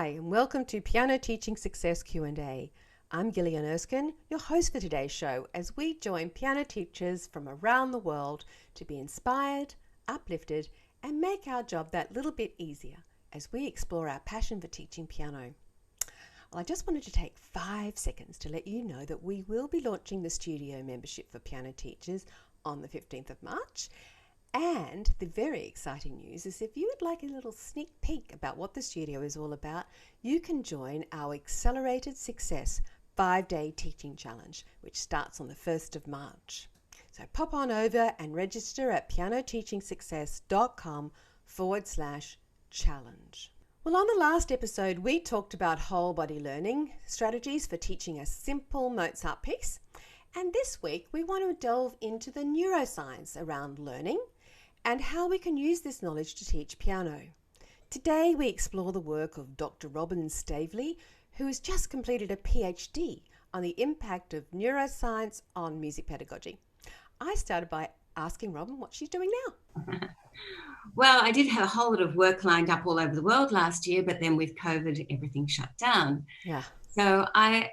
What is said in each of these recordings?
Hi, and welcome to Piano Teaching Success Q&A. I'm Gillian Erskine, your host for today's show, as we join piano teachers from around the world to be inspired, uplifted, and make our job that little bit easier as we explore our passion for teaching piano. Well, I just wanted to take 5 seconds to let you know that we will be launching the studio membership for piano teachers on the 15th of March. And the very exciting news is if you would like a little sneak peek about what the studio is all about, you can join our Accelerated Success 5-day teaching challenge, which starts on the 1st of March. So pop on over and register at pianoteachingsuccess.com/challenge. Well, on the last episode, we talked about whole body learning strategies for teaching a simple Mozart piece. And this week, we want to delve into the neuroscience around learning and how we can use this knowledge to teach piano. Today, we explore the work of Dr. Robyn Staveley, who has just completed a PhD on the impact of neuroscience on music pedagogy. I started by asking Robyn what she's doing now. Well, I did have a whole lot of work lined up all over the world last year, but then with COVID, everything shut down. Yeah. So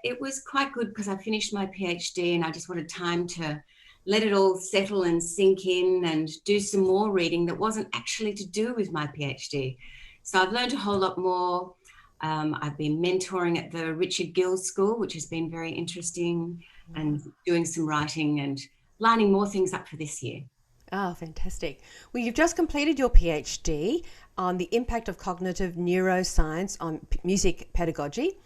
it was quite good because I finished my PhD and I just wanted time to let it all settle and sink in and do some more reading that wasn't actually to do with my PhD. So I've learned a whole lot more. I've been mentoring at the Richard Gill School, which has been very interesting, and doing some writing and lining more things up for this year. Oh, fantastic. Well, you've just completed your PhD on the impact of cognitive neuroscience on music pedagogy.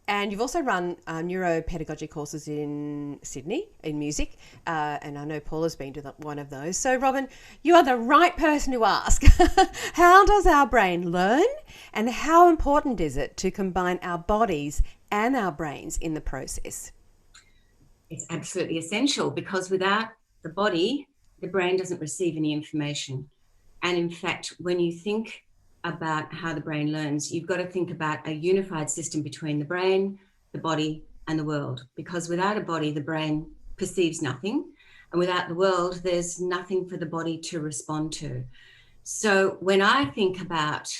And you've also run neuro-pedagogy courses in Sydney in music, and I know Paula's been to one of those. So, Robyn, you are the right person to ask. How does our brain learn, and how important is it to combine our bodies and our brains in the process? It's absolutely essential because without the body, the brain doesn't receive any information. And in fact, when you think about how the brain learns, you've got to think about a unified system between the brain, the body, and the world. Because without a body, the brain perceives nothing. And without the world, there's nothing for the body to respond to. So when I think about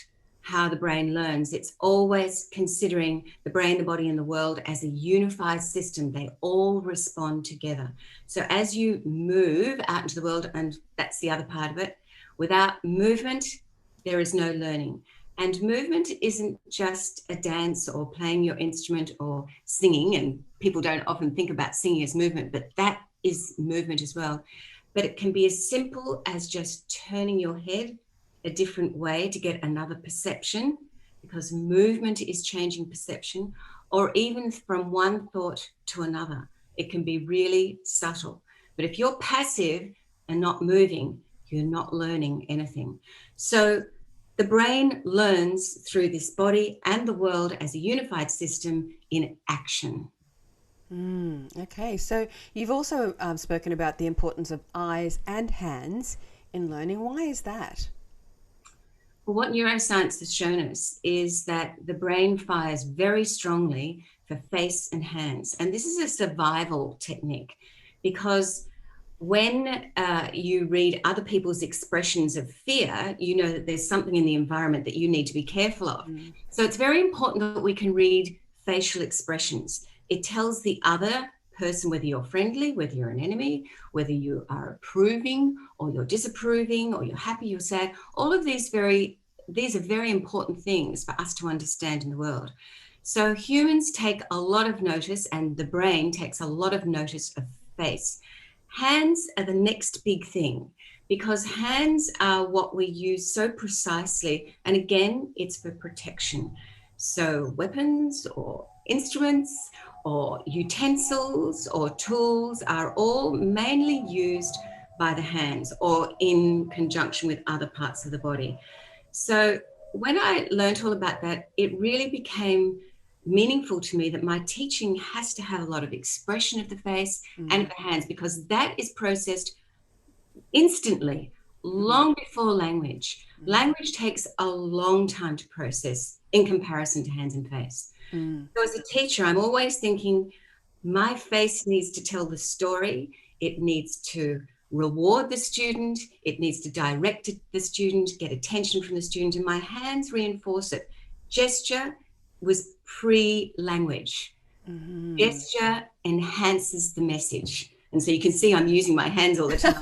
how the brain learns, it's always considering the brain, the body, and the world as a unified system. They all respond together. So as you move out into the world, and that's the other part of it, without movement, there is no learning. And movement isn't just a dance or playing your instrument or singing, and people don't often think about singing as movement, but that is movement as well. But it can be as simple as just turning your head a different way to get another perception, because movement is changing perception, or even from one thought to another. It can be really subtle. But if you're passive and not moving, you're not learning anything. So the brain learns through this body and the world as a unified system in action. Okay, so you've also spoken about the importance of eyes and hands in learning. Why is that? Well, what neuroscience has shown us is that the brain fires very strongly for face and hands. And this is a survival technique, because when you read other people's expressions of fear, you know that there's something in the environment that you need to be careful of. So it's very important that we can read facial expressions. It tells the other person whether you're friendly, whether you're an enemy, whether you are approving or you're disapproving, or you're happy, you're sad. All of these are very important things for us to understand in the world. So humans take a lot of notice, and the brain takes a lot of notice of face. Hands are the next big thing, because hands are what we use so precisely. And again, it's for protection. So weapons or instruments or utensils or tools are all mainly used by the hands or in conjunction with other parts of the body. So when I learned all about that, it really became meaningful to me that my teaching has to have a lot of expression of the face and of the hands, because that is processed instantly, long before language. Language takes a long time to process in comparison to hands and face. So as a teacher, I'm always thinking my face needs to tell the story. It needs to reward the student. It needs to direct the student, get attention from the student, and my hands reinforce it. Gesture was pre-language. Mm-hmm. Gesture enhances the message. And so you can see I'm using my hands all the time.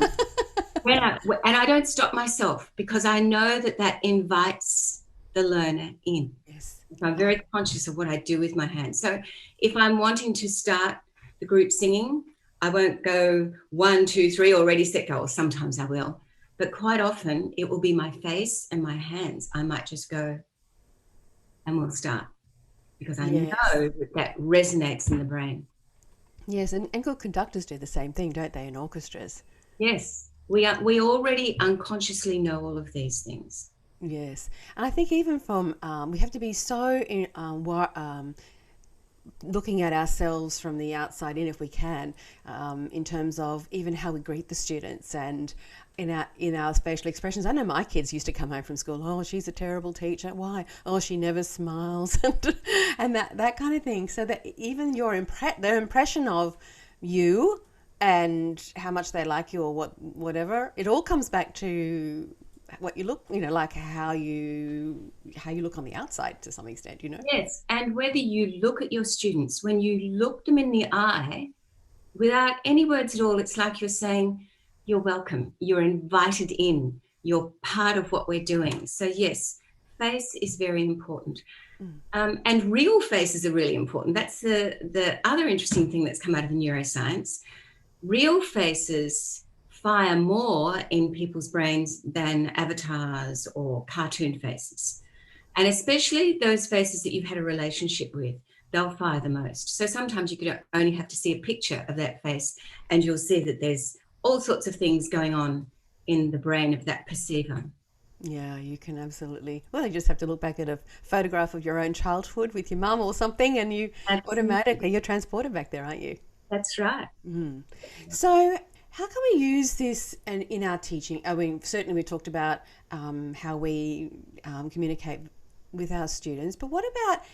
And I don't stop myself, because I know that that invites the learner in. Yes. So I'm very conscious of what I do with my hands. So if I'm wanting to start the group singing, I won't go 1, 2, 3, or ready, set, go. Or sometimes I will. But quite often it will be my face and my hands. I might just go and we'll start, because I know that resonates in the brain. Yes, and good conductors do the same thing, don't they, in orchestras? Yes, we already unconsciously know all of these things. Yes, and I think even from we have to be so looking at ourselves from the outside in, if we can, in terms of even how we greet the students and in our facial expressions. I know my kids used to come home from school, oh, she's a terrible teacher. Why? Oh, she never smiles, and that kind of thing. So that even their impression of you and how much they like you or whatever, it all comes back to what you look, like how you look on the outside to some extent, Yes, and whether you look at your students, when you look them in the eye, without any words at all, it's like you're saying, you're welcome, you're invited in, you're part of what we're doing. So yes, face is very important. And real faces are really important. That's the other interesting thing that's come out of neuroscience. Real faces fire more in people's brains than avatars or cartoon faces. And especially those faces that you've had a relationship with, they'll fire the most. So sometimes you could only have to see a picture of that face and you'll see that there's all sorts of things going on in the brain of that perceiver. Yeah, you can absolutely. Well, you just have to look back at a photograph of your own childhood with your mum or something, and you're transported back there, aren't you? That's right. Mm. So how can we use this in our teaching? I mean, certainly we talked about how we communicate with our students, but what about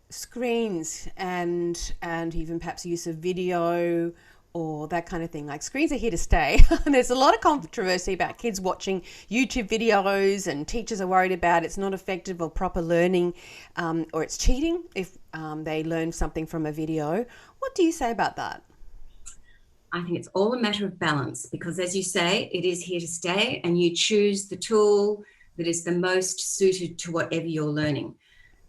screens and even perhaps use of video or that kind of thing? Like, screens are here to stay. There's a lot of controversy about kids watching YouTube videos, and teachers are worried about it's not effective or proper learning, or it's cheating if they learn something from a video. What do you say about that? I think it's all a matter of balance, because as you say, it is here to stay, and you choose the tool that is the most suited to whatever you're learning.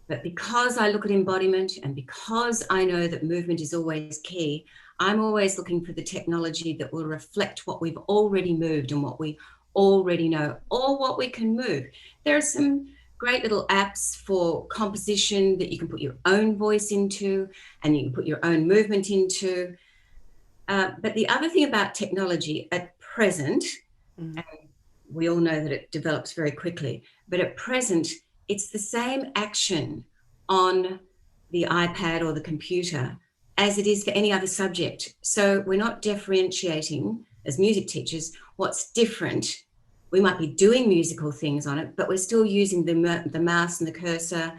But because I look at embodiment, and because I know that movement is always key, I'm always looking for the technology that will reflect what we've already moved and what we already know, or what we can move. There are some great little apps for composition that you can put your own voice into, and you can put your own movement into. But the other thing about technology at present, and we all know that it develops very quickly, but at present, it's the same action on the iPad or the computer as it is for any other subject. So we're not differentiating as music teachers what's different. We might be doing musical things on it, but we're still using the mouse and the cursor,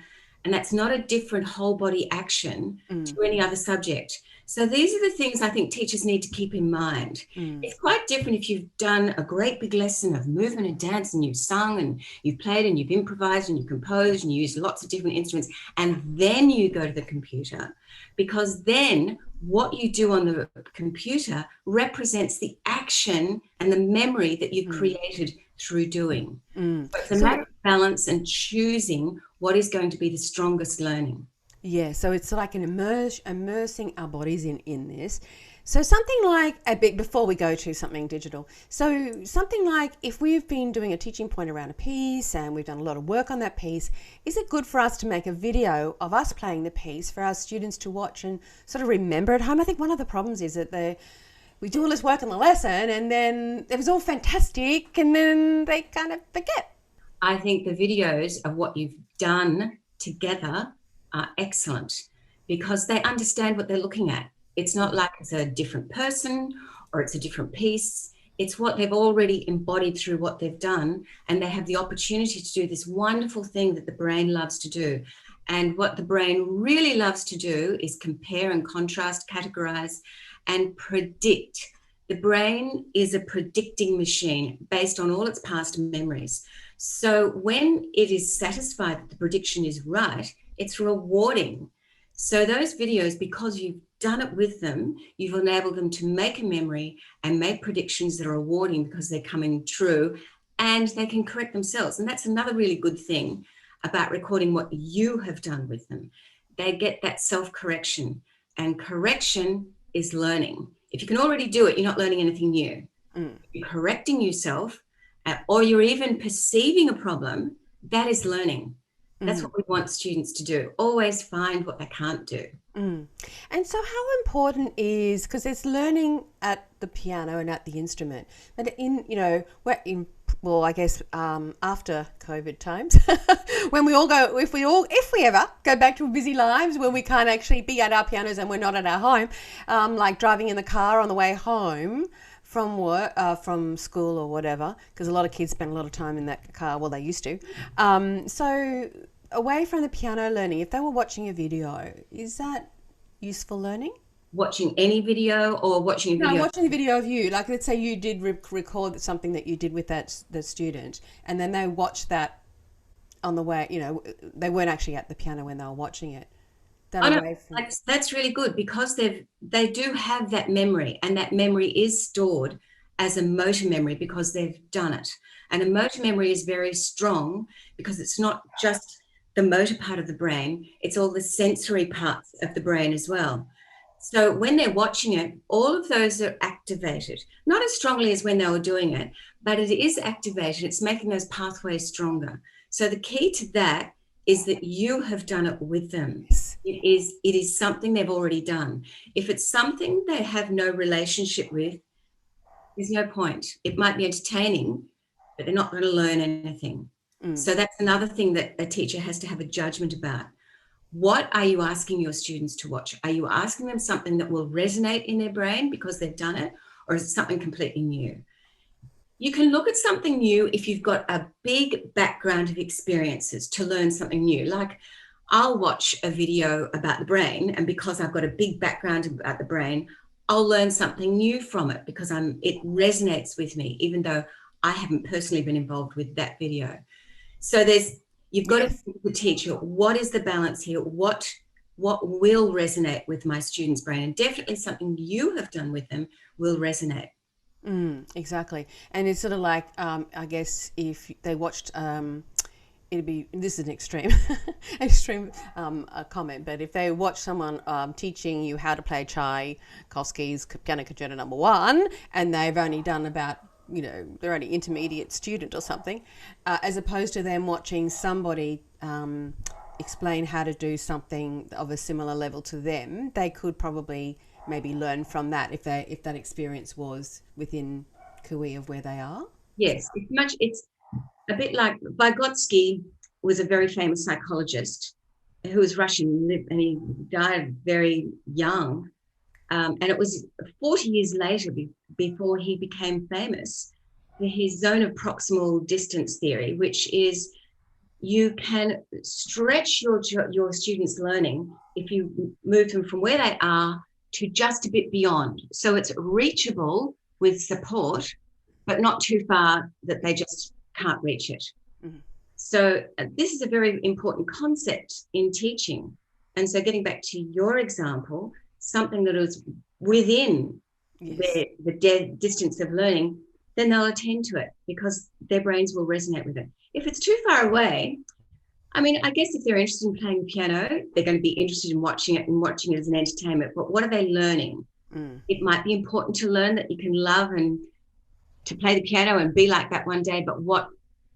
and that's not a different whole body action to any other subject. So these are the things I think teachers need to keep in mind. It's quite different if you've done a great big lesson of movement and dance, and you've sung and you've played and you've improvised and you've composed and you use lots of different instruments, and then you go to the computer, because then what you do on the computer represents the action and the memory that you've created through doing. So it's a matter of balance and choosing what is going to be the strongest learning. Yeah, so it's like immersing our bodies in this. So something like, before we go to something digital, so something like if we've been doing a teaching point around a piece and we've done a lot of work on that piece, is it good for us to make a video of us playing the piece for our students to watch and sort of remember at home? I think one of the problems is that we do all this work in the lesson and then it was all fantastic and then they kind of forget. I think the videos of what you've done together are excellent, because they understand what they're looking at. It's not like it's a different person or it's a different piece. It's what they've already embodied through what they've done, and they have the opportunity to do this wonderful thing that the brain loves to do. And what the brain really loves to do is compare and contrast, categorize, and predict. The brain is a predicting machine based on all its past memories. So when it is satisfied that the prediction is right, It's rewarding. So those videos, because you've done it with them, you've enabled them to make a memory and make predictions that are rewarding because they're coming true, and they can correct themselves. And that's another really good thing about recording what you have done with them. They get that self-correction, and correction is learning. If you can already do it, you're not learning anything new. You're correcting yourself, or you're even perceiving a problem, that is learning. That's what we want students to do. Always find what they can't do. And so how important is, because there's learning at the piano and at the instrument, but well, I guess after COVID times, when we all go, if we ever go back to busy lives when we can't actually be at our pianos and we're not at our home, like driving in the car on the way home from work, from school or whatever, because a lot of kids spend a lot of time in that car. Well, they used to. So away from the piano learning, if they were watching a video, is that useful learning? Watching any video or watching a video? No, watching a video of you. Like, let's say you did record something that you did with the student, and then they watched that on the way, they weren't actually at the piano when they were watching it. That's really good, because they do have that memory, and that memory is stored as a motor memory because they've done it. And a motor memory is very strong because it's not just the motor part of the brain, it's all the sensory parts of the brain as well. So when they're watching it, all of those are activated, not as strongly as when they were doing it, but it is activated. It's making those pathways stronger. So the key to that is that you have done it with them. It is something they've already done. If it's something they have no relationship with, there's no point. It might be entertaining, but they're not going to learn anything. So that's another thing that a teacher has to have a judgment about. What are you asking your students to watch? Are you asking them something that will resonate in their brain because they've done it, or is it something completely new? You can look at something new if you've got a big background of experiences to learn something new. Like, I'll watch a video about the brain, and because I've got a big background about the brain, I'll learn something new from it because it resonates with me, even though I haven't personally been involved with that video. So you've got to think the teacher, what is the balance here? What will resonate with my student's brain? And definitely something you have done with them will resonate. Exactly. And it's sort of like, I guess if they watched, this is an extreme comment, but if they watch someone teaching you how to play Tchaikovsky's Piano Concerto No. 1, and they've only done about, they're only intermediate student or something, as opposed to them watching somebody explain how to do something of a similar level to them, they could probably maybe learn from that if that experience was within cooee of where they are. Yes, it's a bit like Vygotsky was a very famous psychologist who was Russian, and he died very young. And it was 40 years later before he became famous for his zone of proximal distance theory, which is you can stretch your students' learning if you move them from where they are to just a bit beyond. So it's reachable with support, but not too far that they just can't reach it. So this is a very important concept in teaching. And so getting back to your example, something that is within the distance of learning, then they'll attend to it because their brains will resonate with it. If it's too far away, I mean, I guess if they're interested in playing the piano, they're going to be interested in watching it as an entertainment. But what are they learning? It might be important to learn that you can love and to play the piano and be like that one day, but what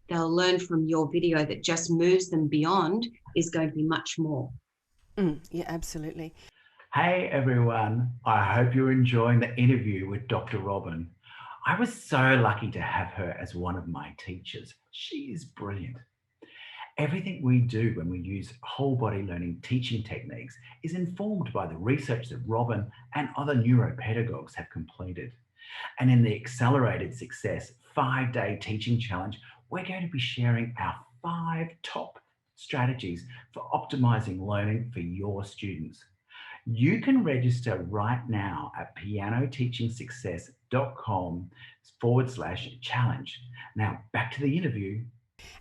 they'll learn from your video that just moves them beyond is going to be much more. Yeah, absolutely. Hey everyone, I hope you're enjoying the interview with Dr. Robyn. I was so lucky to have her as one of my teachers. She is brilliant. Everything we do when we use whole body learning teaching techniques is informed by the research that Robyn and other neuropedagogues have completed. And in the Accelerated Success 5-day teaching challenge, we're going to be sharing our 5 top strategies for optimizing learning for your students. You can register right now at pianoteachingsuccess.com/challenge. Now back to the interview.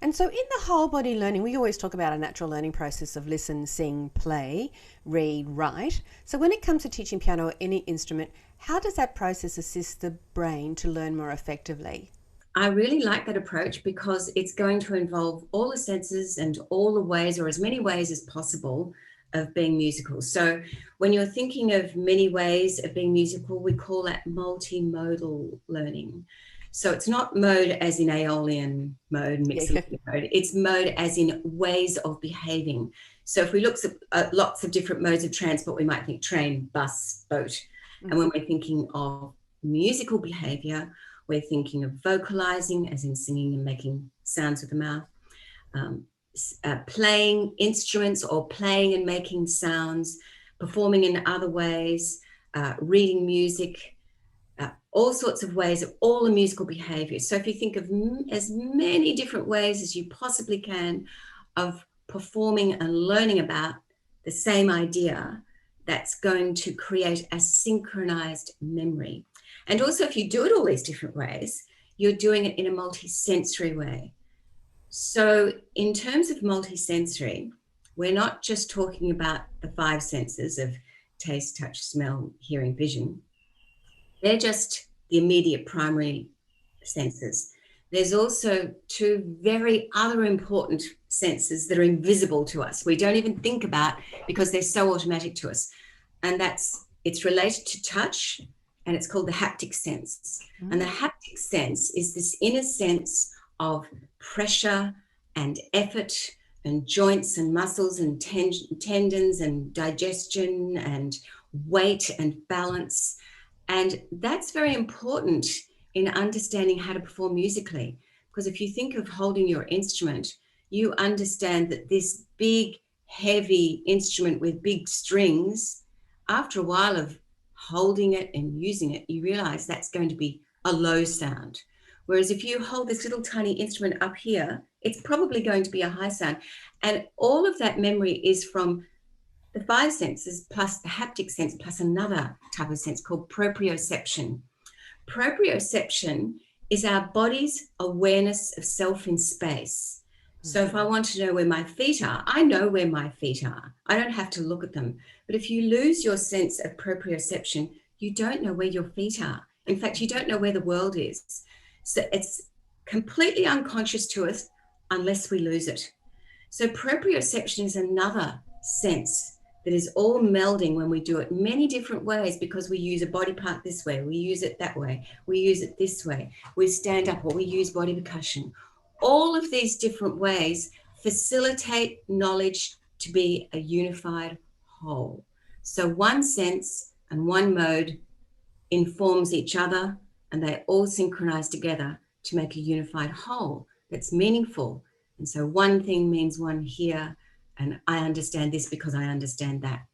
And so in the whole body learning, we always talk about a natural learning process of listen, sing, play, read, write. So when it comes to teaching piano or any instrument, how does that process assist the brain to learn more effectively? I really like that approach because it's going to involve all the senses and all the ways, or as many ways as possible, of being musical. So when you're thinking of many ways of being musical, we call that multi-modal learning. So it's not mode as in Aeolian mode, mixolydian mode. It's mode as in ways of behaving. So if we look at lots of different modes of transport, we might think train, bus, boat. Mm-hmm. And when we're thinking of musical behavior, we're thinking of vocalizing, as in singing and making sounds with the mouth, playing instruments or playing and making sounds, performing in other ways, reading music, all sorts of ways of all the musical behaviors. So if you think of as many different ways as you possibly can of performing and learning about the same idea, that's going to create a synchronized memory. And also, if you do it all these different ways, you're doing it in a multisensory way. So in terms of multisensory, we're not just talking about the 5 senses of taste, touch, smell, hearing, vision. They're just the immediate primary senses. There's also 2 very other important senses that are invisible to us. We don't even think about because they're so automatic to us. And it's related to touch, and it's called the haptic sense. Mm. And the haptic sense is this inner sense of pressure and effort and joints and muscles and tendons and digestion and weight and balance. And that's very important in understanding how to perform musically. Because if you think of holding your instrument, you understand that this big, heavy instrument with big strings, after a while of holding it and using it, you realize that's going to be a low sound. Whereas if you hold this little tiny instrument up here, it's probably going to be a high sound. And all of that memory is from the 5 senses plus the haptic sense plus another type of sense called proprioception. Proprioception is our body's awareness of self in space. So if I want to know where my feet are, I know where my feet are. I don't have to look at them. But if you lose your sense of proprioception, you don't know where your feet are. In fact, you don't know where the world is. So it's completely unconscious to us unless we lose it. So proprioception is another sense that is all melding when we do it many different ways, because we use a body part this way, we use it that way, we use it this way, we stand up or we use body percussion. All of these different ways facilitate knowledge to be a unified whole. So one sense and one mode informs each other, and they all synchronize together to make a unified whole that's meaningful. And so one thing means one here, and I understand this because I understand that.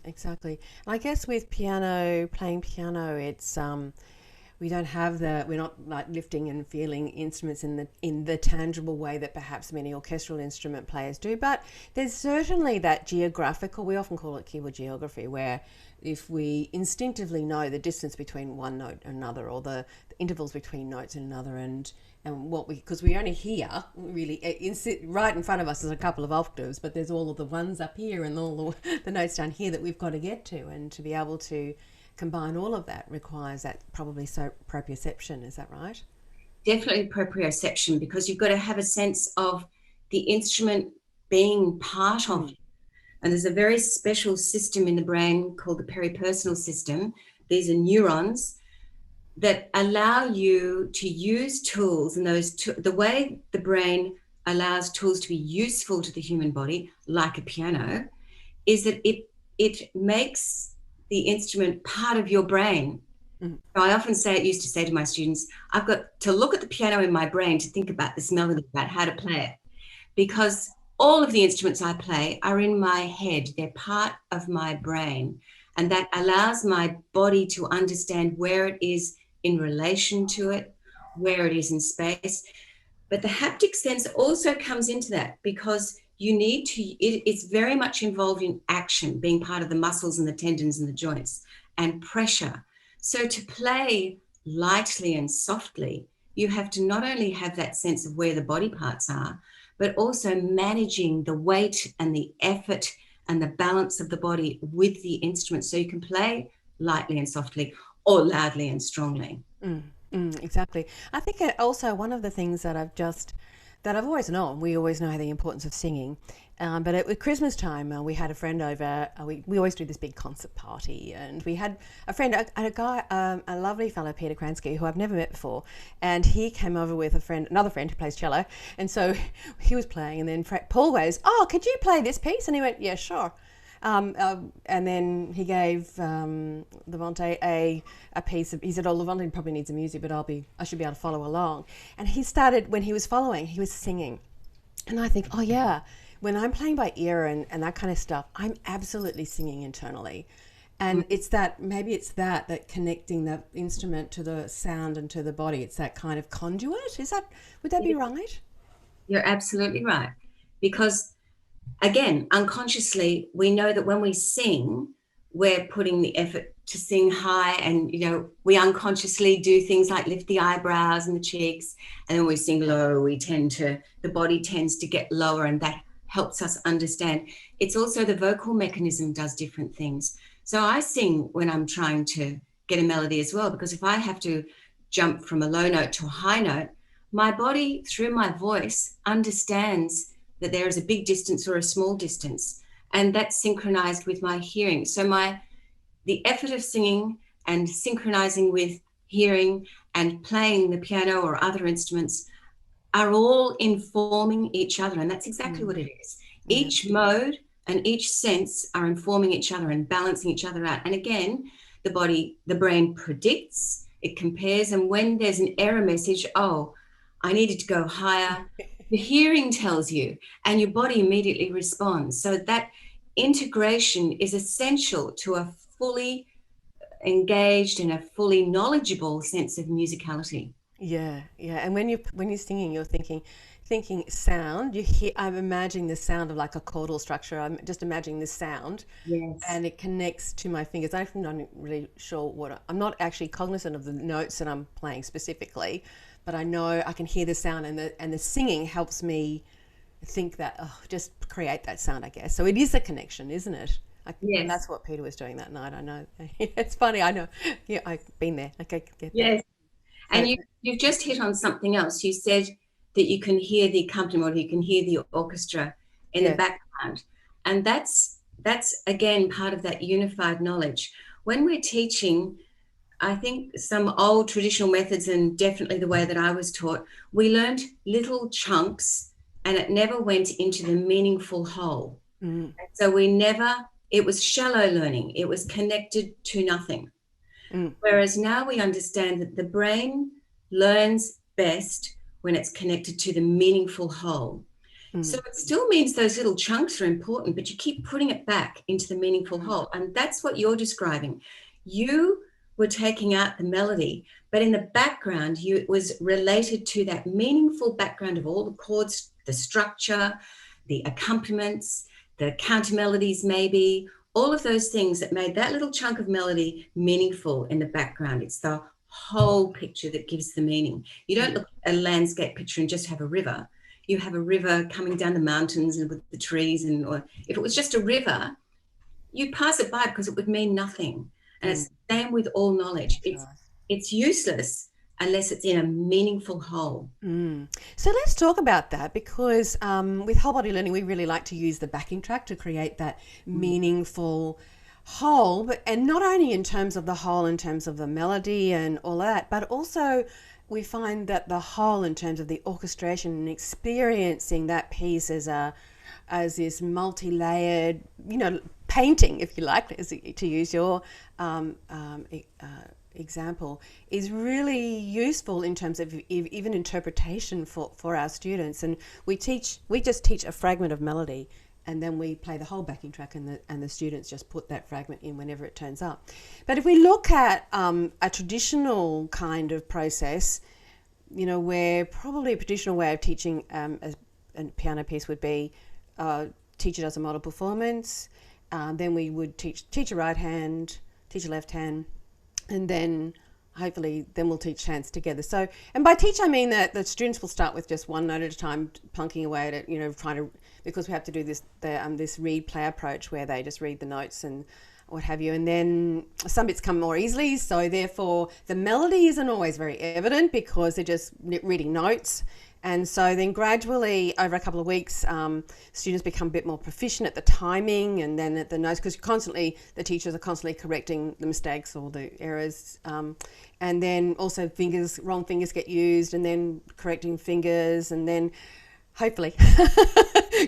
Exactly. I guess with piano, playing piano, it's we're not like lifting and feeling instruments in the tangible way that perhaps many orchestral instrument players do. But there's certainly that geographical, we often call it keyboard geography, where if we instinctively know the distance between one note and another, or the intervals between notes and another, and because we only hear really right in front of us is a couple of octaves, but there's all of the ones up here and all the notes down here that we've got to get to, and to be able to combine all of that requires that probably proprioception. Is that right? Definitely proprioception, because you've got to have a sense of the instrument being part of you. And there's a very special system in the brain called the peripersonal system. These are neurons that allow you to use tools, and the way the brain allows tools to be useful to the human body, like a piano, is that it makes the instrument part of your brain. So I often used to say to my students, I've got to look at the piano in my brain to think about this melody, about how to play it, because all of the instruments I play are in my head. They're part of my brain, and that allows my body to understand where it is in relation to it, where it is in space. But the haptic sense also comes into that, because it's very much involved in action, being part of the muscles and the tendons and the joints, and pressure. So to play lightly and softly, you have to not only have that sense of where the body parts are, but also managing the weight and the effort and the balance of the body with the instrument, so you can play lightly and softly or loudly and strongly. Exactly. I think also one of the things that I've always known, we always know the importance of singing, but at Christmas time we had a friend over. We always do this big concert party, and we had a friend, a guy, a lovely fellow, Peter Kransky, who I've never met before, and he came over with another friend who plays cello, and so he was playing, and then Paul goes, "Oh, could you play this piece?" And he went, "Yeah, sure." And then he gave Levante a piece of, he said, "Oh, Levante probably needs the music, but I should be able to follow along." And he started, when he was following, he was singing. And I think, oh yeah, when I'm playing by ear and that kind of stuff, I'm absolutely singing internally. And it's that connecting the instrument to the sound and to the body. It's that kind of conduit. Would that be right? You're absolutely right. Because again, unconsciously, we know that when we sing, we're putting the effort to sing high, and we unconsciously do things like lift the eyebrows and the cheeks, and then we sing low, the body tends to get lower, and that helps us understand. It's also the vocal mechanism does different things. So I sing when I'm trying to get a melody as well, because if I have to jump from a low note to a high note, my body, through my voice, understands that there is a big distance or a small distance, and that's synchronized with my hearing. So the effort of singing and synchronizing with hearing and playing the piano or other instruments are all informing each other, and that's exactly what it is. Yeah. Each mode and each sense are informing each other and balancing each other out. And again, the brain predicts, it compares, and when there's an error message, oh, I needed to go higher, the hearing tells you, and your body immediately responds. So that integration is essential to a fully engaged and a fully knowledgeable sense of musicality. Yeah. And when you're singing, you're thinking sound. I'm imagining the sound of like a chordal structure. I'm just imagining the sound. Yes. And it connects to my fingers. I'm not really sure I'm not actually cognizant of the notes that I'm playing specifically, but I know I can hear the sound, and the singing helps me think that, just create that sound, I guess. So it is a connection, isn't it? Yes. And that's what Peter was doing that night. I know. It's funny. I know. Yeah, I've been there. Okay, get yes. That. And you've just hit on something else. You said that you can hear the accompaniment, or you can hear the orchestra in the background. And that's again part of that unified knowledge. When we're teaching, I think some old traditional methods, and definitely the way that I was taught, we learned little chunks, and it never went into the meaningful whole. So it was shallow learning. It was connected to nothing. Whereas now we understand that the brain learns best when it's connected to the meaningful whole. So it still means those little chunks are important, but you keep putting it back into the meaningful whole. And that's what you're describing. You were taking out the melody, but in the background, it was related to that meaningful background of all the chords, the structure, the accompaniments, the counter melodies, maybe, all of those things that made that little chunk of melody meaningful in the background. It's the whole picture that gives the meaning. You don't look at a landscape picture and just have a river. You have a river coming down the mountains and with the trees, or if it was just a river, you'd pass it by because it would mean nothing. And it's the same with all knowledge. It's useless unless it's in a meaningful whole. So let's talk about that, because with whole body learning, we really like to use the backing track to create that meaningful whole, and not only in terms of the whole, in terms of the melody and all that, but also we find that the whole in terms of the orchestration and experiencing that piece as this multi-layered, painting, if you like, to use your example, is really useful in terms of even interpretation for our students. And we just teach a fragment of melody, and then we play the whole backing track, and the students just put that fragment in whenever it turns up. But if we look at a traditional kind of process, where probably a traditional way of teaching a piano piece would be teacher does a model performance, then we would teach a right hand, teach a left hand, and then hopefully then we'll teach chants together. So, and by teach I mean that the students will start with just one note at a time, plunking away at it, trying to, because we have to do this read play approach where they just read the notes and what have you, and then some bits come more easily, so therefore the melody isn't always very evident because they're just reading notes. And so then gradually over a couple of weeks, students become a bit more proficient at the timing and then at the notes, because the teachers are constantly correcting the mistakes or the errors. And then also wrong fingers get used, and then correcting fingers, and then hopefully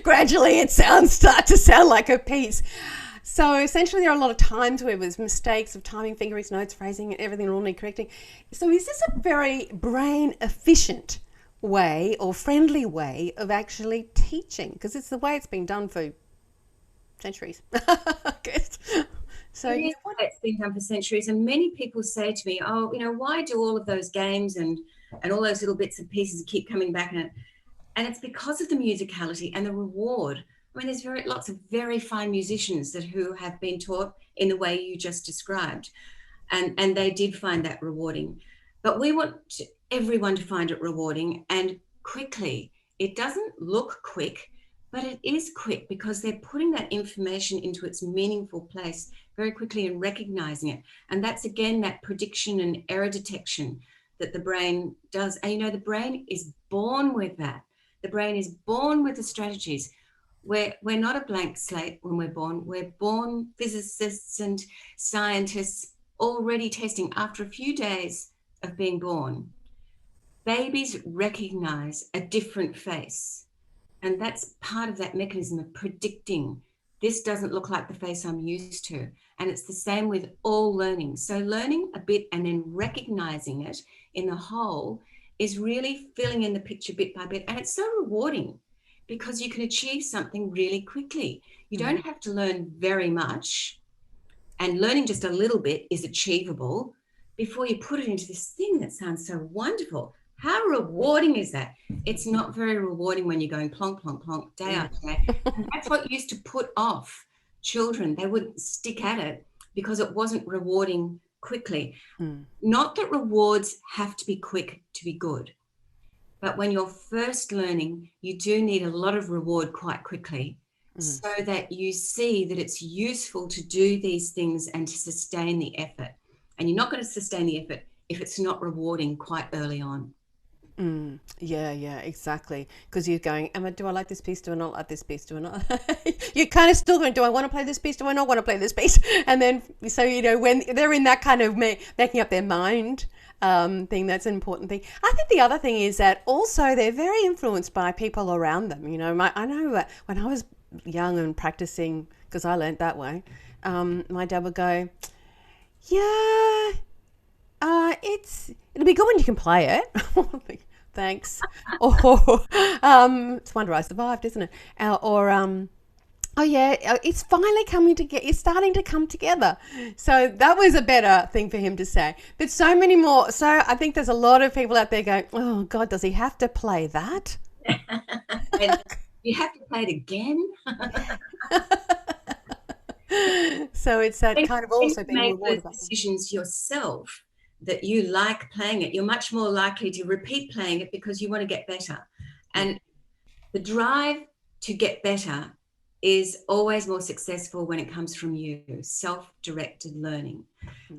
gradually it start to sound like a piece. So essentially there are a lot of times where there's mistakes of timing, fingerings, notes, phrasing, and everything all need correcting. So is this a very brain efficient way or friendly way of actually teaching? Because it's the way it's been done for centuries, I guess. So it's been done for centuries, and many people say to me, oh, why do all of those games and all those little bits and pieces keep coming back? And it's because of the musicality and the reward. I mean, there's lots of very fine musicians who have been taught in the way you just described, and they did find that rewarding. But we want everyone to find it rewarding and quickly. It doesn't look quick, but it is quick because they're putting that information into its meaningful place very quickly and recognizing it. And that's, again, that prediction and error detection that the brain does. And, the brain is born with that. The brain is born with the strategies. We're not a blank slate when we're born. We're born physicists and scientists already testing after a few days of being born. Babies recognize a different face, and that's part of that mechanism of predicting. This doesn't look like the face I'm used to. And it's the same with all learning. So learning a bit and then recognizing it in the whole is really filling in the picture bit by bit. And it's so rewarding because you can achieve something really quickly. You don't have to learn very much, and learning just a little bit is achievable before you put it into this thing that sounds so wonderful. How rewarding is that? It's not very rewarding when you're going plonk, plonk, plonk, day after day. And that's what used to put off children. They would stick at it because it wasn't rewarding quickly. Not that rewards have to be quick to be good, but when you're first learning, you do need a lot of reward quite quickly so that you see that it's useful to do these things and to sustain the effort. And you're not going to sustain the effort if it's not rewarding quite early on. Yeah, exactly. Because you're going, do I like this piece? Do I not like this piece? Do I not? You're kind of still going, do I want to play this piece? Do I not want to play this piece? And then, so, when they're in that kind of making up their mind thing, that's an important thing. I think the other thing is that also they're very influenced by people around them. I know that when I was young and practicing, because I learned that way, my dad would go, yeah, it'll be good when you can play it. Thanks. Or it's a wonder I survived, isn't it? Oh yeah, it's finally coming together. It's starting to come together. So that was a better thing for him to say. But so many more. So I think there's a lot of people out there going, oh God, does he have to play that? And you have to play it again. So it's that kind of also being rewarded. Make those decisions yourself that you like playing it. You're much more likely to repeat playing it because you want to get better. And the drive to get better is always more successful when it comes from you, self-directed learning.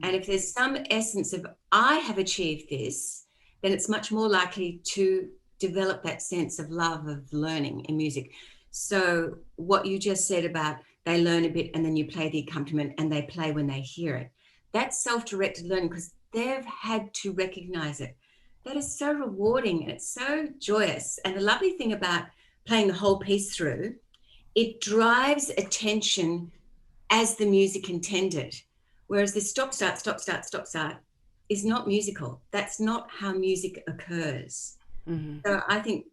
And if there's some essence of, I have achieved this, then it's much more likely to develop that sense of love of learning in music. So what you just said about they learn a bit and then you play the accompaniment and they play when they hear it, that's self-directed learning because they've had to recognize it. That is so rewarding and it's so joyous. And the lovely thing about playing the whole piece through, it drives attention as the music intended. Whereas this stop, start, stop, start, stop, start is not musical. That's not how music occurs. So I think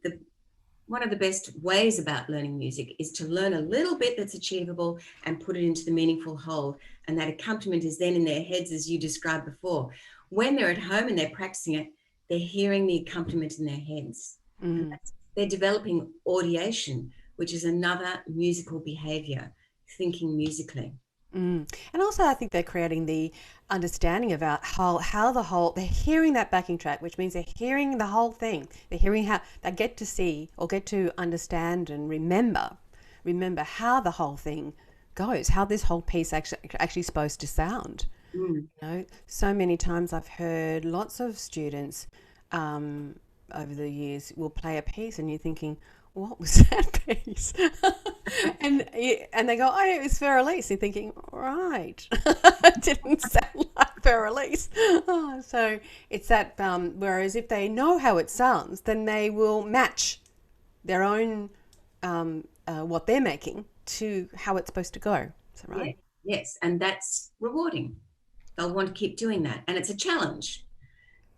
one of the best ways about learning music is to learn a little bit that's achievable and put it into the meaningful whole. And that accompaniment is then in their heads, as you described before. When they're at home and they're practicing it, they're hearing the accompaniment in their heads. They're developing audiation, which is another musical behavior, thinking musically. And also I think they're creating the understanding about how the whole, they're hearing that backing track, which means they're hearing the whole thing. They're hearing how they get to see or get to understand and remember how the whole thing goes, how this whole piece actually supposed to sound. You know, so many times I've heard lots of students over the years will play a piece and you're thinking, what was that piece? and they go, oh, it was Fer-Elise. You're thinking, right, it didn't sound like Fer-Elise. Oh, so it's that, whereas if they know how it sounds, then they will match their own, what they're making to how it's supposed to go. Is that right? Yeah. Yes, and that's rewarding. They'll want to keep doing that. And it's a challenge.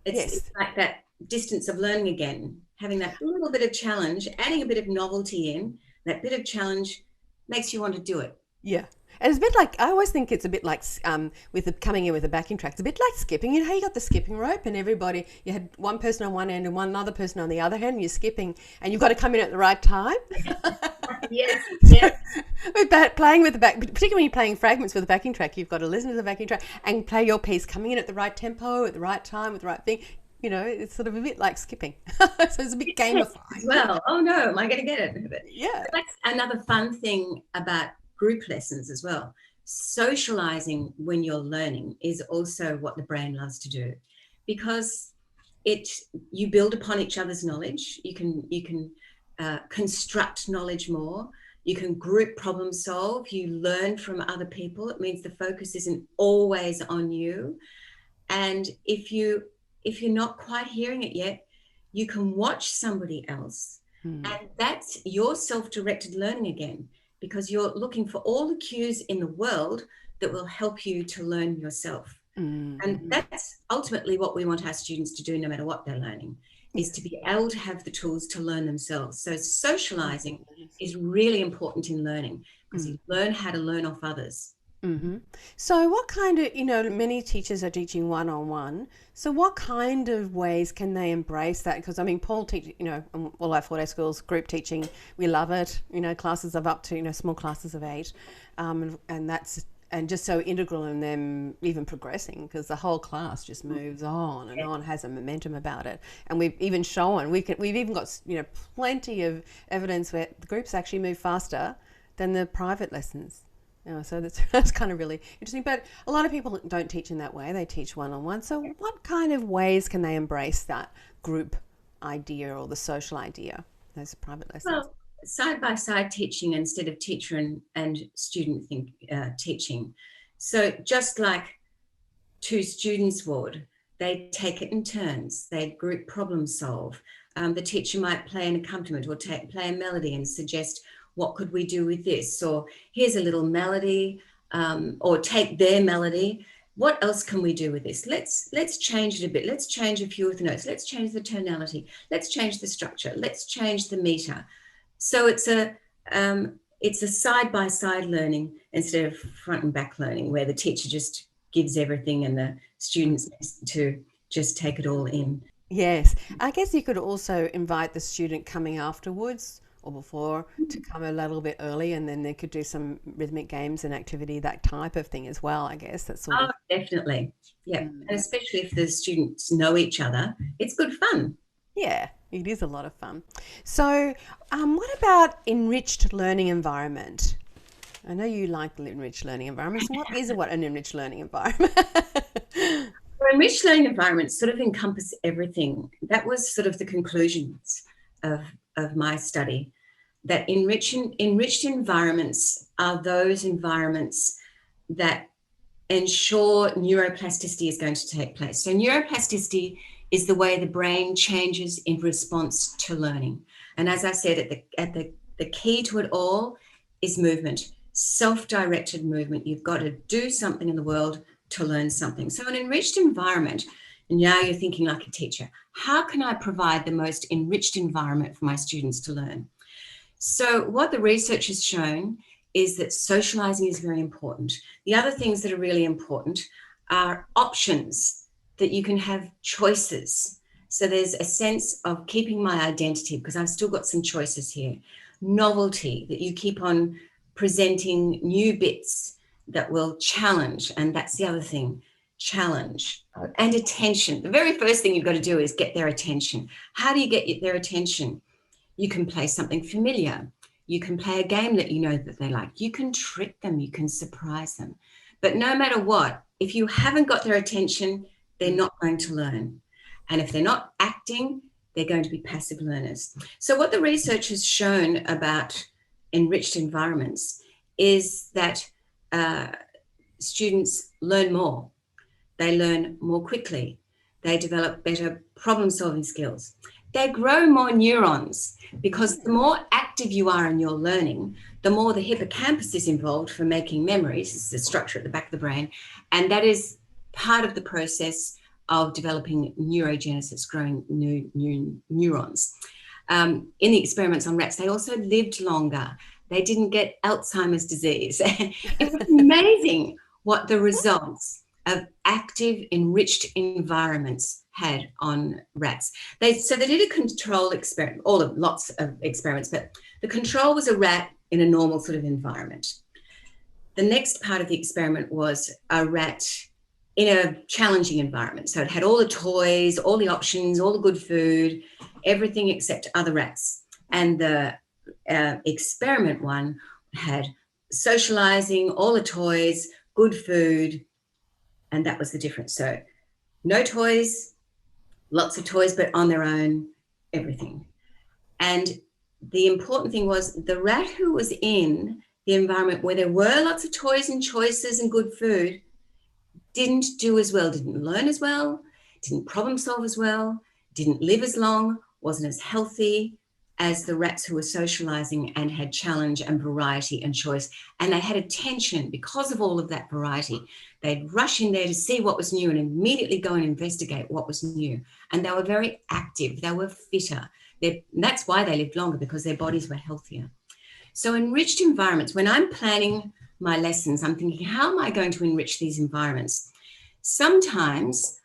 It's like that distance of learning again, having that little bit of challenge, adding a bit of novelty in, that bit of challenge makes you want to do it. Yeah. And it's a bit like, I always think it's a bit like coming in with a backing track. It's a bit like skipping. You know how you got the skipping rope and everybody, you had one person on one end and one other person on the other end, and you're skipping and you've got to come in at the right time. Yes, yes. Playing with the back, particularly when you're playing fragments with the backing track, you've got to listen to the backing track and play your piece coming in at the right tempo, at the right time, with the right thing. You know, it's sort of a bit like skipping. So it's a bit gamified. Well, oh no, am I going to get it? Yeah. That's another fun thing about group lessons as well. Socializing when you're learning is also what the brain loves to do, because you build upon each other's knowledge. You can construct knowledge more. You can group problem solve. You learn from other people. It means the focus isn't always on you. And if you're not quite hearing it yet, you can watch somebody else. And that's your self-directed learning again, because you're looking for all the cues in the world that will help you to learn yourself. And that's ultimately what we want our students to do, no matter what they're learning, is to be able to have the tools to learn themselves. So socializing is really important in learning, because you learn how to learn off others. So what kind of, many teachers are teaching one-on-one. So what kind of ways can they embrace that? Because, I mean, Paul teaches, all our 4-day schools, group teaching, we love it. Classes of up to, small classes of 8. And that's, and just so integral in them even progressing, because the whole class just moves on and on, has a momentum about it. And we've even shown, we've even got, plenty of evidence where the groups actually move faster than the private lessons. So that's kind of really interesting. But a lot of people don't teach in that way. They teach one-on-one. So what kind of ways can they embrace that group idea or the social idea, those private lessons? Well, side-by-side teaching instead of teacher and student teaching. So just like 2 students would, they take it in turns. They group problem solve. The teacher might play an accompaniment or play a melody and suggest, what could we do with this? Or here's a little melody, or take their melody. What else can we do with this? Let's change it a bit. Let's change a few of the notes. Let's change the tonality. Let's change the structure. Let's change the meter. So it's a side-by-side learning instead of front and back learning, where the teacher just gives everything and the students to just take it all in. Yes. I guess you could also invite the student coming afterwards or before to come a little bit early, and then they could do some rhythmic games and activity, that type of thing as well, I guess. That's sort of... definitely. Yeah. And especially if the students know each other, it's good fun. Yeah, it is a lot of fun. So what about enriched learning environment? I know you like enriched learning environments. What is an enriched learning environment? Well, enriched learning environments sort of encompass everything. That was sort of the conclusions of my study, that enriched environments are those environments that ensure neuroplasticity is going to take place. So neuroplasticity is the way the brain changes in response to learning. And as I said, the key to it all is movement, self-directed movement. You've got to do something in the world to learn something. So an enriched environment, and now you're thinking like a teacher, how can I provide the most enriched environment for my students to learn? So what the research has shown is that socializing is very important. The other things that are really important are options, that you can have choices. So there's a sense of keeping my identity, because I've still got some choices here. Novelty, that you keep on presenting new bits that will challenge, and that's the other thing, challenge and attention. The very first thing you've got to do is get their attention. How do you get their attention? You can play something familiar. You can play a game that you know that they like. You can trick them. You can surprise them. But no matter what, if you haven't got their attention, they're not going to learn. And if they're not acting, they're going to be passive learners. So what the research has shown about enriched environments is that students learn more. They learn more quickly. They develop better problem-solving skills. They grow more neurons, because the more active you are in your learning, the more the hippocampus is involved for making memories. It's the structure at the back of the brain. And that is part of the process of developing neurogenesis, growing new neurons. In the experiments on rats, they also lived longer. They didn't get Alzheimer's disease. It was amazing what the results of active, enriched environments had on rats. So they did a control experiment, lots of experiments, but the control was a rat in a normal sort of environment. The next part of the experiment was a rat in a challenging environment. So it had all the toys, all the options, all the good food, everything except other rats. And the experiment one had socializing, all the toys, good food, and that was the difference. So no toys, lots of toys, but on their own, everything. And the important thing was the rat who was in the environment where there were lots of toys and choices and good food didn't do as well, didn't learn as well, didn't problem solve as well, didn't live as long, wasn't as healthy as the rats who were socializing and had challenge and variety and choice. And they had attention because of all of that variety. They'd rush in there to see what was new and immediately go and investigate what was new. And they were very active. They were fitter. That's why they lived longer, because their bodies were healthier. So enriched environments, when I'm planning my lessons, I'm thinking, how am I going to enrich these environments? Sometimes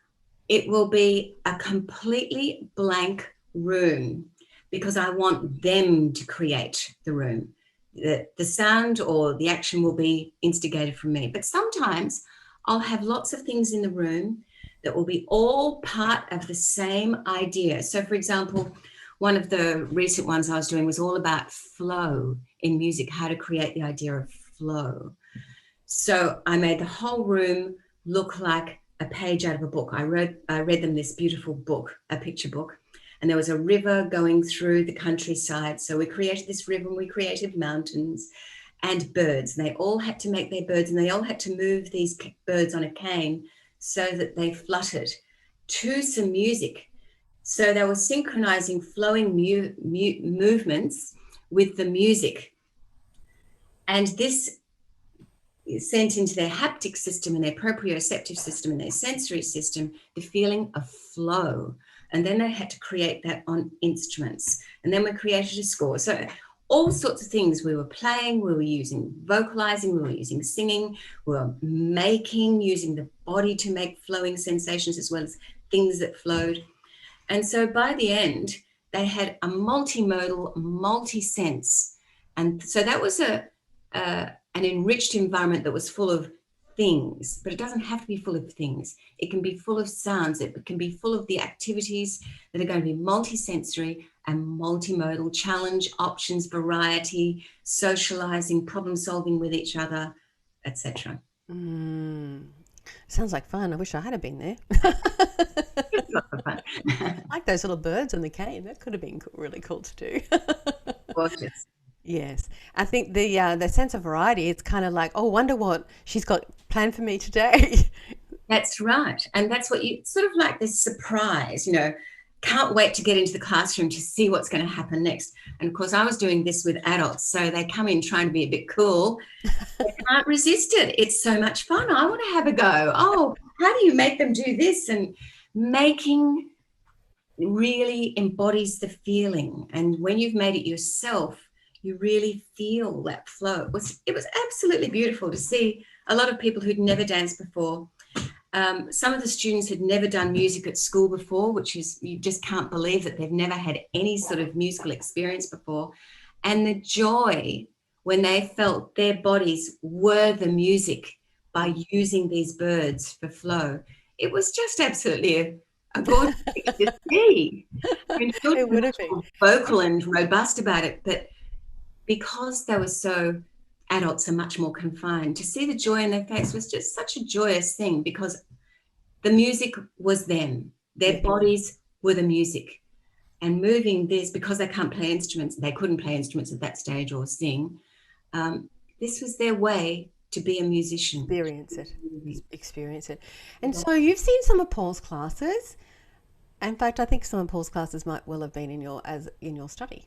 it will be a completely blank room, because I want them to create the room. The sound or the action will be instigated from me. But sometimes I'll have lots of things in the room that will be all part of the same idea. So for example, one of the recent ones I was doing was all about flow in music, how to create the idea of flow. So I made the whole room look like a page out of a book. I read them this beautiful book, a picture book, and there was a river going through the countryside. So we created this river, and we created mountains and birds. And they all had to make their birds, and they all had to move these birds on a cane so that they fluttered to some music. So they were synchronizing flowing movements with the music. And this sent into their haptic system and their proprioceptive system and their sensory system the feeling of flow. And then they had to create that on instruments. And then we created a score. So all sorts of things we were playing, we were using vocalizing, we were using singing, we were making, using the body to make flowing sensations as well as things that flowed. And so by the end, they had a multimodal, multi-sense. And so that was an enriched environment that was full of things, but it doesn't have to be full of things. It can be full of sounds. It can be full of the activities that are going to be multisensory and multimodal, challenge, options, variety, socializing, problem solving with each other, etc. Sounds like fun. I wish I had been there. It's lots of fun. I like those little birds on the cane. That could have been really cool to do. Gorgeous. Yes, I think the sense of variety, it's kind of like, oh, wonder what she's got planned for me today. That's right. And that's what you sort of like this surprise, can't wait to get into the classroom to see what's going to happen next. And of course, I was doing this with adults. So they come in trying to be a bit cool. They can't resist it. It's so much fun. I want to have a go. Oh, how do you make them do this? And making really embodies the feeling. And when you've made it yourself, you really feel that flow. It was absolutely beautiful to see a lot of people who'd never danced before. Some of the students had never done music at school before, which is, you just can't believe that they've never had any sort of musical experience before. And the joy when they felt their bodies were the music by using these birds for flow. It was just absolutely a gorgeous thing to see. I mean, It would have been vocal and robust about it, but because they were so, adults are much more confined, to see the joy in their face was just such a joyous thing, because the music was them. Their bodies were the music. And moving this, because they can't play instruments, they couldn't play instruments at that stage or sing, this was their way to be a musician. Experience it. And so you've seen some of Paul's classes. In fact, I think some of Paul's classes might well have been in your study.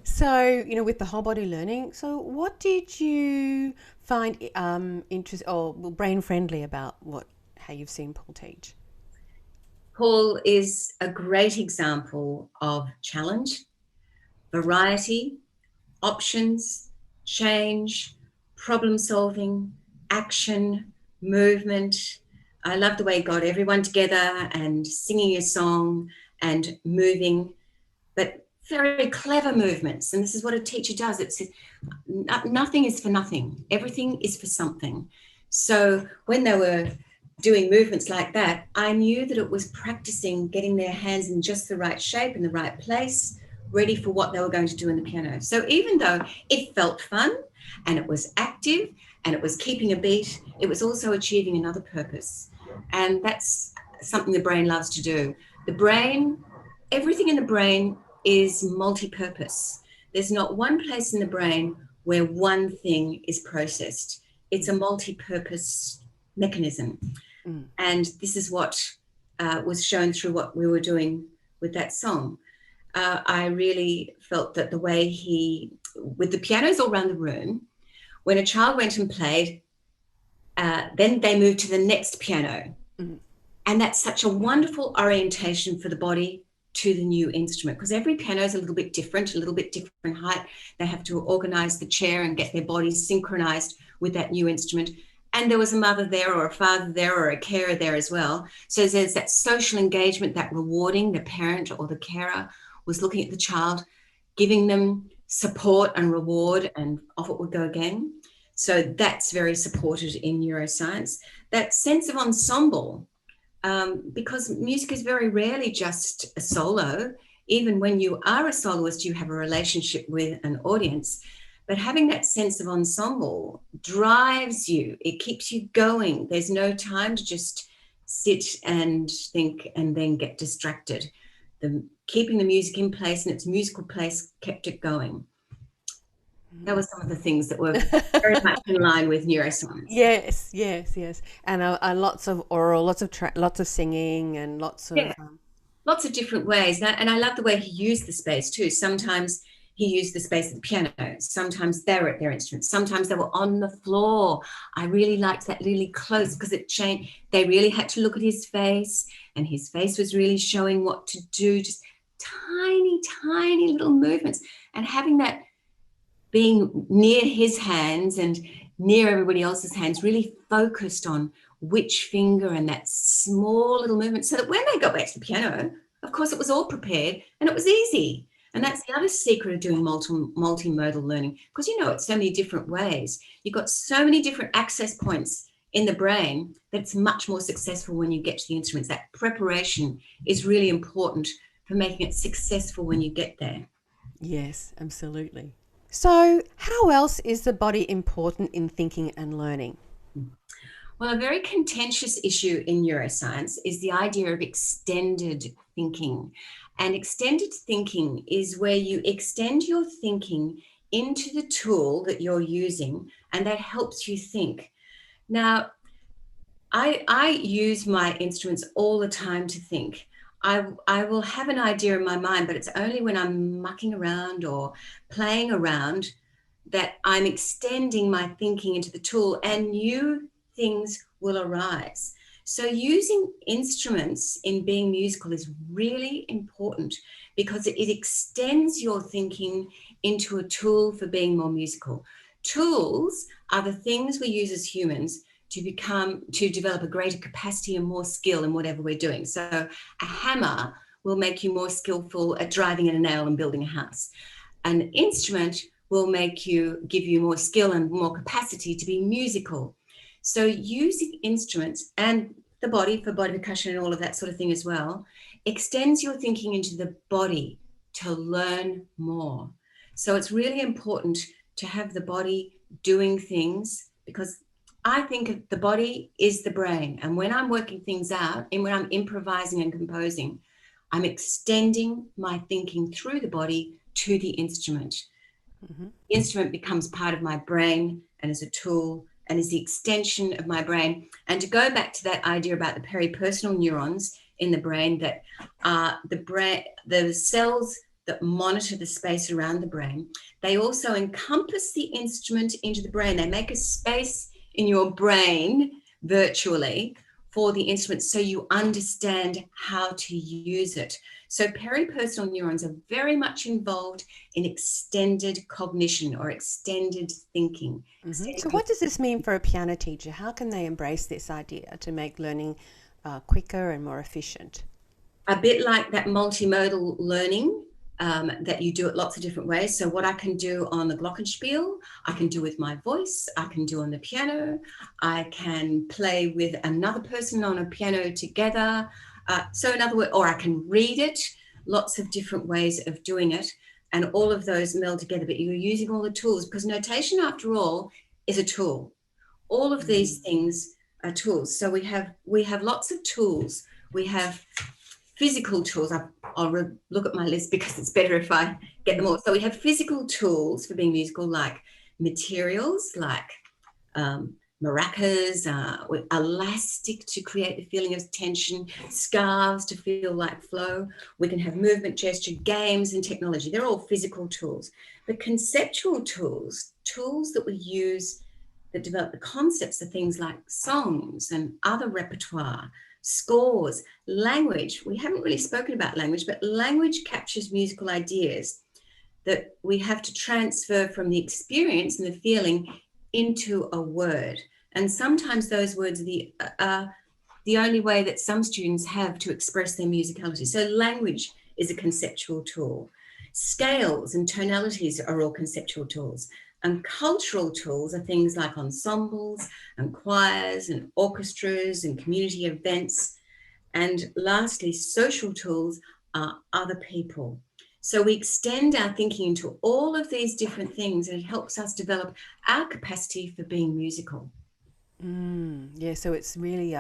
So, with the whole body learning, so what did you find brain friendly about how you've seen Paul teach? Paul is a great example of challenge, variety, options, change, problem solving, action, movement. I love the way he got everyone together and singing a song and moving, but very clever movements. And this is what a teacher does. Nothing is for nothing. Everything is for something. So when they were doing movements like that, I knew that it was practicing getting their hands in just the right shape, in the right place, ready for what they were going to do in the piano. So even though it felt fun and it was active and it was keeping a beat, it was also achieving another purpose. And that's something the brain loves to do. The brain, everything in the brain is multi-purpose. There's not one place in the brain where one thing is processed. It's a multi-purpose mechanism. And this is what was shown through what we were doing with that song. I really felt that the way with the pianos all around the room, when a child went and played, then they moved to the next piano. And that's such a wonderful orientation for the body to the new instrument, because every piano is a little bit different height. They have to organize the chair and get their bodies synchronized with that new instrument. And there was a mother there or a father there or a carer there as well. So there's that social engagement, that rewarding. The parent or the carer was looking at the child, giving them support and reward, and off it would go again. So that's very supported in neuroscience. That sense of ensemble, because music is very rarely just a solo. Even when you are a soloist, you have a relationship with an audience. But having that sense of ensemble drives you. It keeps you going. There's no time to just sit and think and then get distracted. Keeping the music in place and its musical place kept it going. That was some of the things that were very much in line with neuroscience. Yes. And lots of oral, lots of singing, and lots of different ways. And I love the way he used the space too. Sometimes he used the space at the piano. Sometimes they were at their instruments. Sometimes they were on the floor. I really liked that really close, because it changed. They really had to look at his face, and his face was really showing what to do. Just tiny, tiny little movements, and having that being near his hands and near everybody else's hands, really focused on which finger and that small little movement, so that when they got back to the piano, of course, it was all prepared and it was easy. And that's the other secret of doing multimodal learning, because it's so many different ways. You've got so many different access points in the brain that it's much more successful when you get to the instruments. That preparation is really important for making it successful when you get there. Yes, absolutely. So how else is the body important in thinking and learning? Well, a very contentious issue in neuroscience is the idea of extended thinking. And extended thinking is where you extend your thinking into the tool that you're using, and that helps you think. Now, I use my instruments all the time to think. I will have an idea in my mind, but it's only when I'm mucking around or playing around that I'm extending my thinking into the tool, and new things will arise. So using instruments in being musical is really important, because it extends your thinking into a tool for being more musical. Tools are the things we use as humans to develop a greater capacity and more skill in whatever we're doing. So a hammer will make you more skillful at driving in a nail and building a house. An instrument will give you more skill and more capacity to be musical. So using instruments and the body for body percussion and all of that sort of thing as well extends your thinking into the body to learn more. So it's really important to have the body doing things, because I think the body is the brain. And when I'm working things out and when I'm improvising and composing, I'm extending my thinking through the body to the instrument. Mm-hmm. The instrument becomes part of my brain and is a tool and is the extension of my brain. And to go back to that idea about the peripersonal neurons in the brain, that are the cells that monitor the space around the brain, they also encompass the instrument into the brain. They make a space in your brain virtually for the instrument so you understand how to use it. So peripersonal neurons are very much involved in extended cognition or extended thinking. Mm-hmm. So what does this mean for a piano teacher? How can they embrace this idea to make learning quicker and more efficient? A bit like that multi-modal learning that you do it lots of different ways. So what I can do on the glockenspiel, I can do with my voice, I can do on the piano, I can play with another person on a piano together. So in other words, or I can read it, lots of different ways of doing it, and all of those meld together, but you're using all the tools, because notation, after all, is a tool. All of these things are tools. So we have lots of tools. We have physical tools. I'll look at my list because it's better if I get them all. So we have physical tools for being musical, like materials, like maracas, with elastic to create the feeling of tension, scarves to feel like flow. We can have movement, gesture, games, and technology. They're all physical tools. But conceptual tools that we use that develop the concepts of things like songs and other repertoire, scores, language. We haven't really spoken about language, but language captures musical ideas that we have to transfer from the experience and the feeling into a word. And sometimes those words are the only way that some students have to express their musicality. So language is a conceptual tool. Scales and tonalities are all conceptual tools. And cultural tools are things like ensembles and choirs and orchestras and community events. And lastly, social tools are other people. So we extend our thinking into all of these different things, and it helps us develop our capacity for being musical. Yeah, so it's really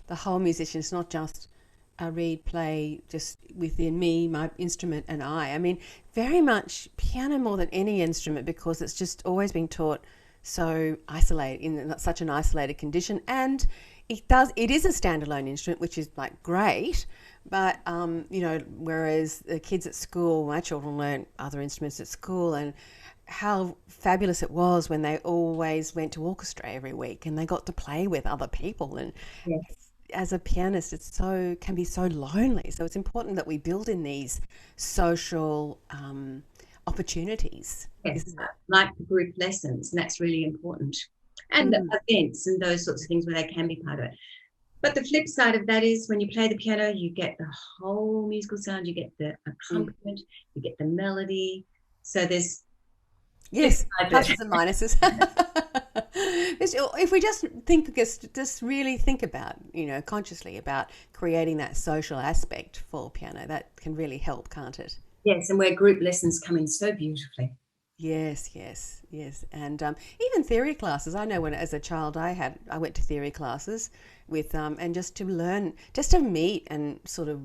the whole musician. It's not just a read, play, just within me, my instrument and I mean, very much piano more than any instrument, because it's just always been taught so isolated, in such an isolated condition. And it is a standalone instrument, which is like great. But, whereas the kids at school, my children learn other instruments at school, and how fabulous it was when they always went to orchestra every week and they got to play with other people. And yes, as a pianist, can be so lonely. So it's important that we build in these social opportunities. Yes, like the group lessons, and that's really important. And events and those sorts of things where they can be part of it. But the flip side of that is when you play the piano, you get the whole musical sound, you get the accompaniment, you get the melody. So there's pluses and minuses. If we just really think about, consciously about creating that social aspect for piano, that can really help, can't it? Yes, and where group lessons come in so beautifully. Yes. And even theory classes. I know when as a child I went to theory classes with and just to learn, just to meet and sort of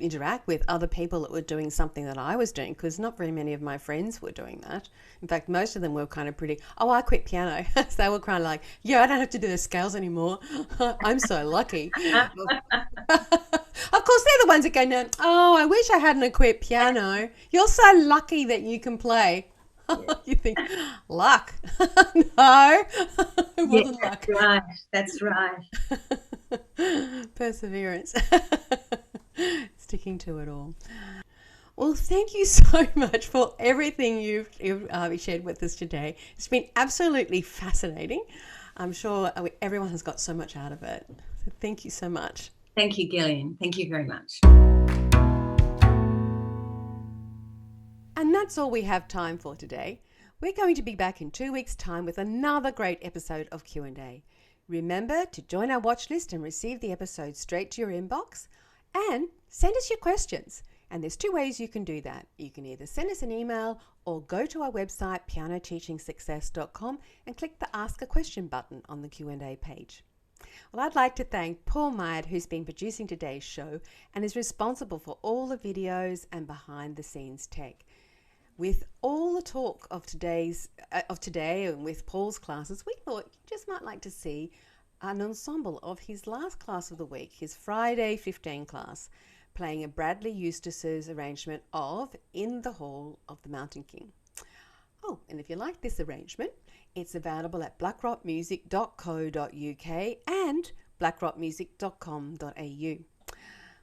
interact with other people that were doing something that I was doing, because not very many of my friends were doing that. In fact, most of them were kind of I quit piano. So they were kind of like, yeah, I don't have to do the scales anymore. I'm so lucky. Of course, they're the ones that go, no, I wish I hadn't quit piano. You're so lucky that you can play. You think, luck? No, it wasn't luck. That's right. Perseverance. Sticking to it all. Well, thank you so much for everything you've shared with us today. It's been absolutely fascinating. I'm sure everyone has got so much out of it. So thank you so much. Thank you, Gillian. Thank you very much. And that's all we have time for today. We're going to be back in 2 weeks' time with another great episode of Q&A. Remember to join our watch list and receive the episode straight to your inbox, and send us your questions. And there's 2 ways you can do that. You can either send us an email or go to our website pianoteachingsuccess.com and click the Ask a Question button on the Q&A page. Well, I'd like to thank Paul Myatt, who's been producing today's show and is responsible for all the videos and behind the scenes tech. With all the talk of today and with Paul's classes, we thought you just might like to see an ensemble of his last class of the week, his Friday 15 class, playing a Bradley Eustace's arrangement of In the Hall of the Mountain King. Oh, and if you like this arrangement, it's available at blackrockmusic.co.uk and blackrockmusic.com.au.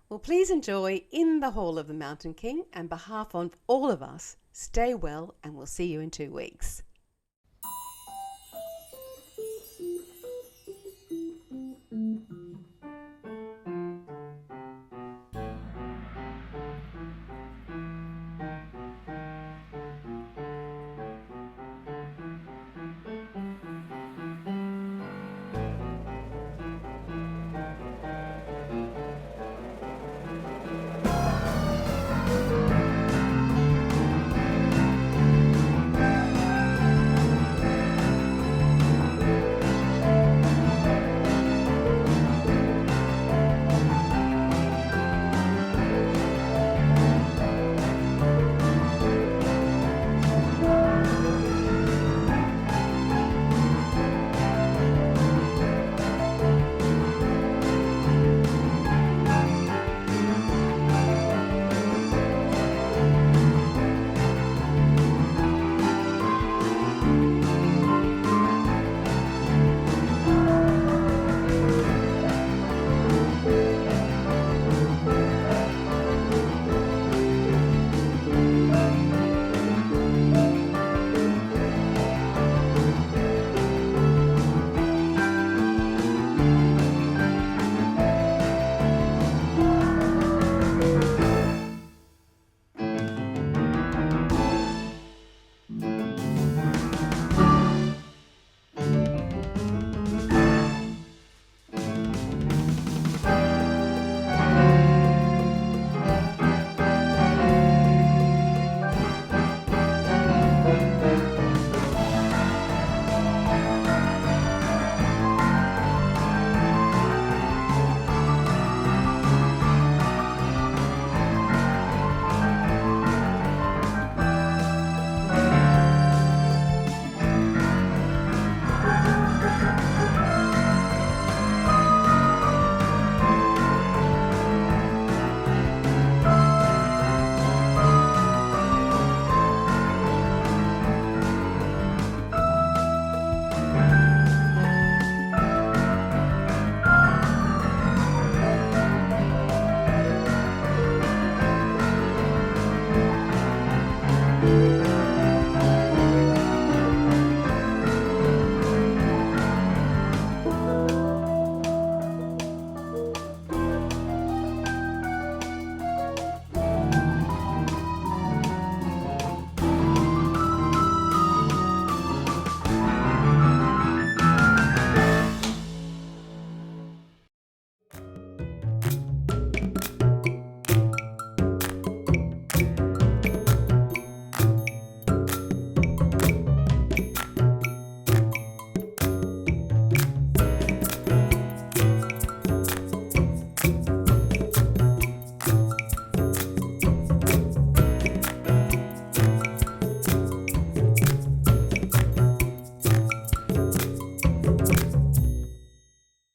Well, please enjoy In the Hall of the Mountain King, and on behalf of all of us, stay well, and we'll see you in 2 weeks.